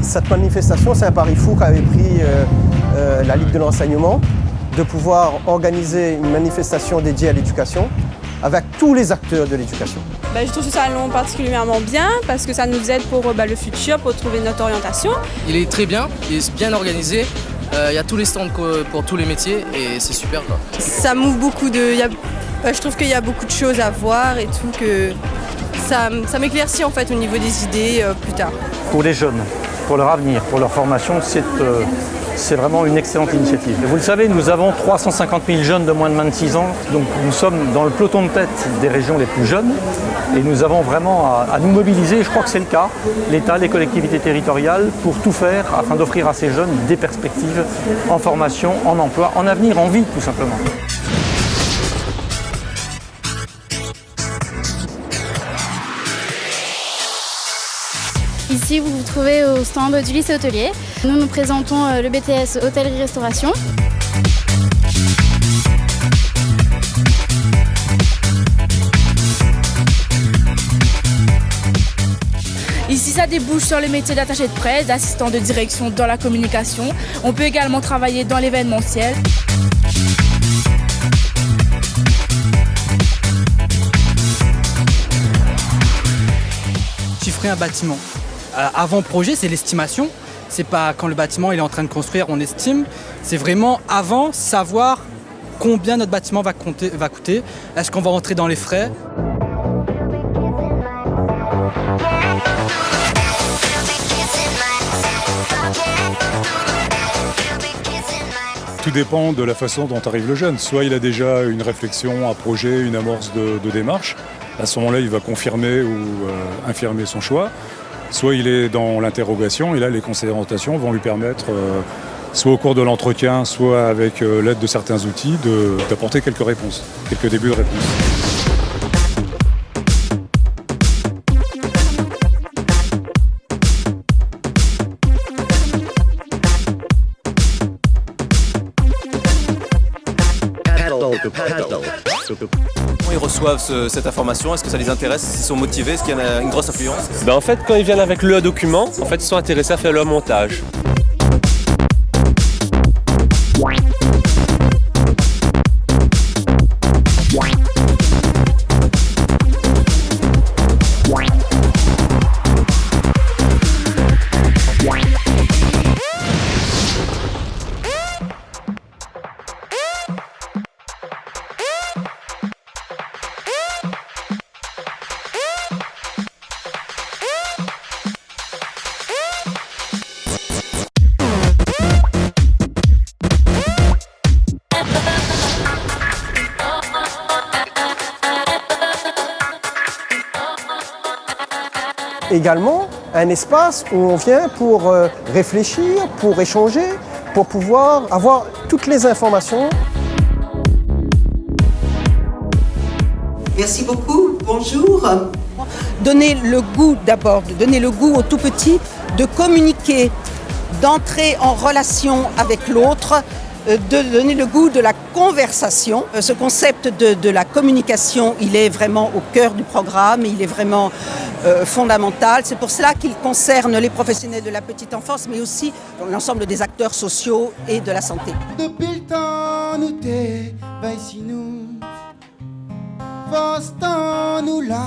Cette manifestation, c'est un pari fou qu'avait pris la Ligue de l'enseignement, de pouvoir organiser une manifestation dédiée à l'éducation avec tous les acteurs de l'éducation. Je trouve ce salon particulièrement bien parce que ça nous aide pour le futur, pour trouver notre orientation. Il est très bien, il est bien organisé. Il y a tous les stands pour tous les métiers et c'est super quoi. Ça m'ouvre beaucoup je trouve qu'il y a beaucoup de choses à voir et tout, que ça m'éclaircit en fait au niveau des idées plus tard. Pour les jeunes, pour leur avenir, pour leur formation, c'est vraiment une excellente initiative. Et vous le savez, nous avons 350 000 jeunes de moins de 26 ans, donc nous sommes dans le peloton de tête des régions les plus jeunes et nous avons vraiment à nous mobiliser, je crois que c'est le cas, l'État, les collectivités territoriales, pour tout faire afin d'offrir à ces jeunes des perspectives en formation, en emploi, en avenir, en vie tout simplement. Ici, vous vous trouvez au stand du lycée hôtelier. Nous nous présentons le BTS Hôtellerie-Restauration. Ici, ça débouche sur le métier d'attaché de presse, d'assistant de direction dans la communication. On peut également travailler dans l'événementiel. Chiffrer un bâtiment. Avant-projet, c'est l'estimation. C'est pas quand le bâtiment il est en train de construire, on estime. C'est vraiment avant savoir combien notre bâtiment va coûter. Est-ce qu'on va rentrer dans les frais ? Tout dépend de la façon dont arrive le jeune. Soit il a déjà une réflexion, un projet, une amorce de démarche. À ce moment-là, il va confirmer ou infirmer son choix. Soit il est dans l'interrogation et là, les conseils d'orientation vont lui permettre, soit au cours de l'entretien, soit avec l'aide de certains outils, d'apporter quelques réponses, quelques débuts de réponses. Comment ils reçoivent cette information? Est-ce que ça les intéresse? Est-ce qu'ils sont motivés? Est-ce qu'il y en a une grosse influence? En fait, quand ils viennent avec le document, ils sont intéressés à faire leur montage. Également, un espace où on vient pour réfléchir, pour échanger, pour pouvoir avoir toutes les informations. Merci beaucoup, bonjour. Donner le goût d'abord, donner le goût aux tout petits de communiquer, d'entrer en relation avec l'autre, de donner le goût de la conversation. Ce concept de la communication, il est vraiment au cœur du programme, il est vraiment fondamental. C'est pour cela qu'il concerne les professionnels de la petite enfance, mais aussi l'ensemble des acteurs sociaux et de la santé. Depuis le temps, nous t'es, ici nous, nous là,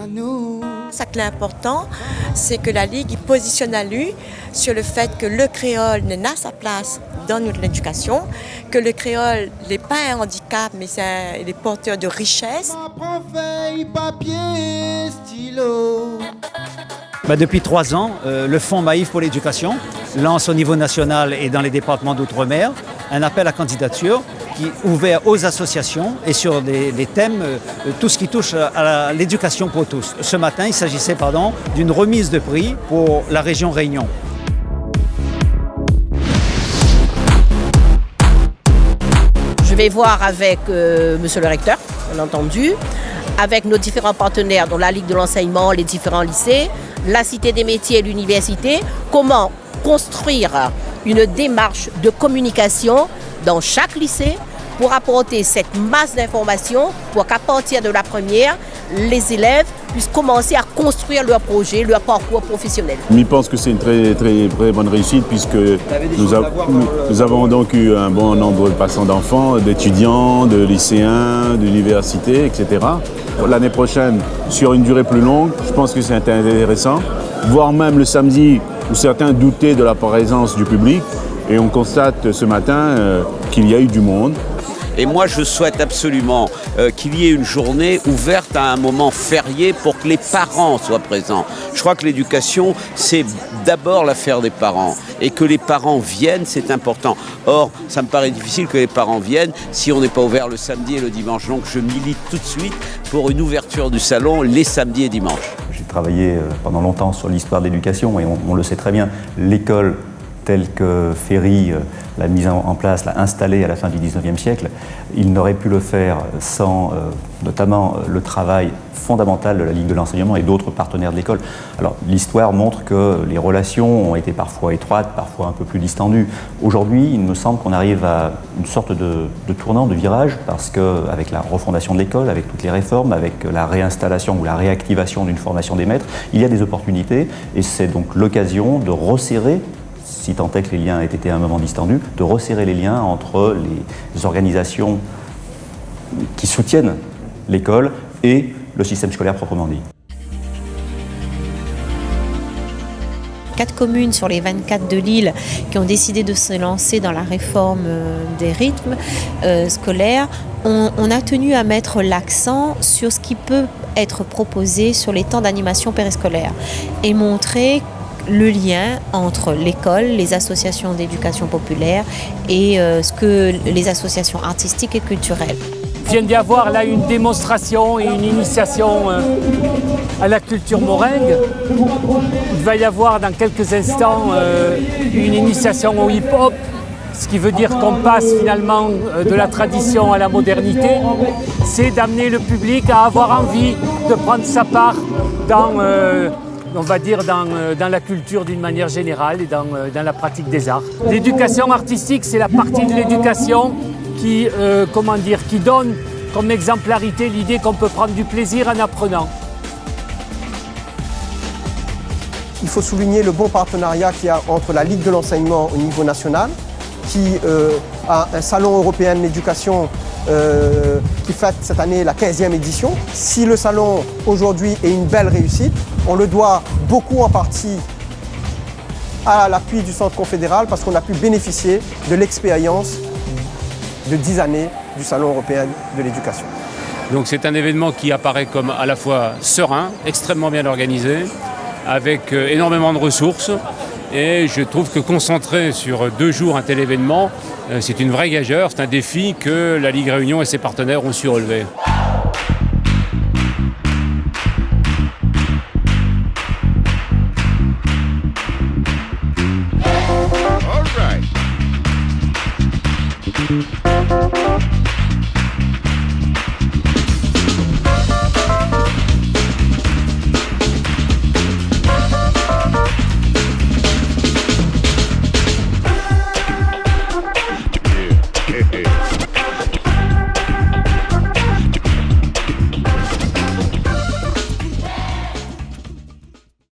nous. Ce qui est important, c'est que la Ligue positionne à lui sur le fait que le créole n'a sa place dans notre éducation, que le créole n'est pas un handicap, mais il est porteur de richesse. Depuis 3 ans, le Fonds Maïf pour l'éducation lance au niveau national et dans les départements d'outre-mer un appel à candidature qui est ouvert aux associations et sur des thèmes, tout ce qui touche à l'éducation pour tous. Ce matin, il s'agissait d'une remise de prix pour la région Réunion. Je vais voir avec monsieur le recteur, bien entendu, avec nos différents partenaires, dont la Ligue de l'enseignement, les différents lycées, la Cité des métiers et l'université, comment construire une démarche de communication dans chaque lycée pour apporter cette masse d'informations pour qu'à partir de la première, les élèves puissent commencer à construire leur projet, leur parcours professionnel. Je pense que c'est une très, très, très bonne réussite puisque nous avons donc eu un bon nombre de passants d'enfants, d'étudiants, de lycéens, d'universités, etc. L'année prochaine, sur une durée plus longue, je pense que c'est intéressant, voire même le samedi où certains doutaient de la présence du public et on constate ce matin qu'il y a eu du monde. Et moi, je souhaite absolument qu'il y ait une journée ouverte à un moment férié pour que les parents soient présents. Je crois que l'éducation, c'est d'abord l'affaire des parents. Et que les parents viennent, c'est important. Or, ça me paraît difficile que les parents viennent si on n'est pas ouvert le samedi et le dimanche. Donc, je milite tout de suite pour une ouverture du salon les samedis et dimanches. J'ai travaillé pendant longtemps sur l'histoire de l'éducation et on le sait très bien. L'école telle que Ferry l'a mise en place, l'a installée à la fin du 19e siècle, il n'aurait pu le faire sans notamment le travail fondamental de la Ligue de l'enseignement et d'autres partenaires de l'école. Alors l'histoire montre que les relations ont été parfois étroites, parfois un peu plus distendues. Aujourd'hui, il me semble qu'on arrive à une sorte de tournant, de virage, parce qu'avec la refondation de l'école, avec toutes les réformes, avec la réinstallation ou la réactivation d'une formation des maîtres, il y a des opportunités et c'est donc l'occasion de resserrer, si tant est que les liens aient été à un moment distendus, de resserrer les liens entre les organisations qui soutiennent l'école et le système scolaire proprement dit. 4 communes sur les 24 de l'île qui ont décidé de se lancer dans la réforme des rythmes scolaires, on a tenu à mettre l'accent sur ce qui peut être proposé sur les temps d'animation périscolaire et montrer le lien entre l'école, les associations d'éducation populaire et ce que les associations artistiques et culturelles. Il vient d'y avoir là une démonstration et une initiation à la culture moringue. Il va y avoir dans quelques instants une initiation au hip-hop, ce qui veut dire qu'on passe finalement de la tradition à la modernité. C'est d'amener le public à avoir envie de prendre sa part dans on va dire dans la culture d'une manière générale et dans la pratique des arts. L'éducation artistique, c'est la partie de l'éducation qui donne comme exemplarité l'idée qu'on peut prendre du plaisir en apprenant. Il faut souligner le bon partenariat qu'il y a entre la Ligue de l'enseignement au niveau national, qui a un salon européen de l'éducation qui fête cette année la 15e édition. Si le salon aujourd'hui est une belle réussite, on le doit beaucoup en partie à l'appui du Centre confédéral parce qu'on a pu bénéficier de l'expérience de 10 années du Salon européen de l'éducation. Donc c'est un événement qui apparaît comme à la fois serein, extrêmement bien organisé, avec énormément de ressources. Et je trouve que concentrer sur 2 jours un tel événement, c'est une vraie gageure, c'est un défi que la Ligue Réunion et ses partenaires ont su relever. All right.